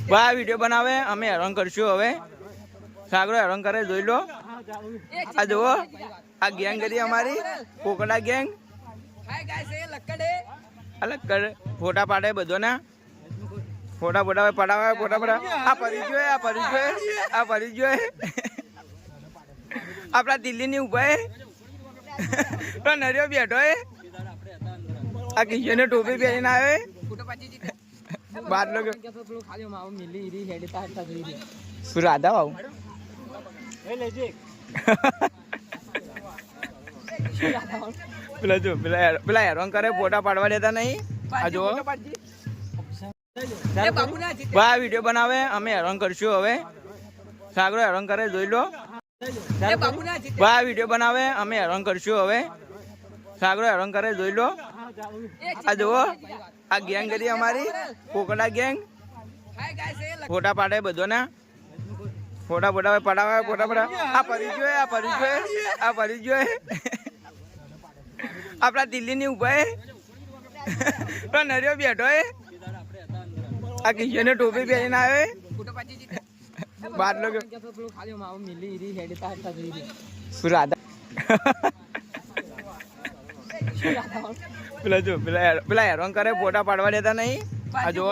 ભાઈ વિડીયો બનાવે અમે હેરાન કરશું હવે સાગરો હેરાન કરે જોઈ લો આ જુઓ આ ગેંગ કરી અમારી કોકડા ગેંગ અલગ કરે ફોટા પાડે બધો ના ફોટા પડાવે આ ફરી જોઈએ આપડા દિલ્હી ની ઉભા તો નરિયો બેઠો આ કિશોર ને ટોપી પહેરીને આવે બાદ લોકો રાધા બાબુ પેલા જો પેલા હેરાન કરે ફોટા પાડવા દેતા નહીં આ જુઓ ભાઈ વિડીયો બનાવે અમે હેરાન કરશું હવે સાગરો હેરાન કરે જોઈ લો ભાઈ વિડીયો બનાવે અમે હેરાન કરશું હવે સાગરો હેરાન કરે જોઈ લો આ જુઓ આ ગેંગ કરી અમારી કોકડા ગેંગ ફોટા પાડે બધો ના ફોટા પડાવે આ ફરી જોઈએ આપડા દિલ્હી ની ઉભા તો નરિયો બેઠો આ કિશોર ને ટોપી પહેરીને આવે બાદ લોકો રાધા પેલા જો પેલા હેરાન કરે ફોટા પાડવા દેતા નહીં આ જુઓ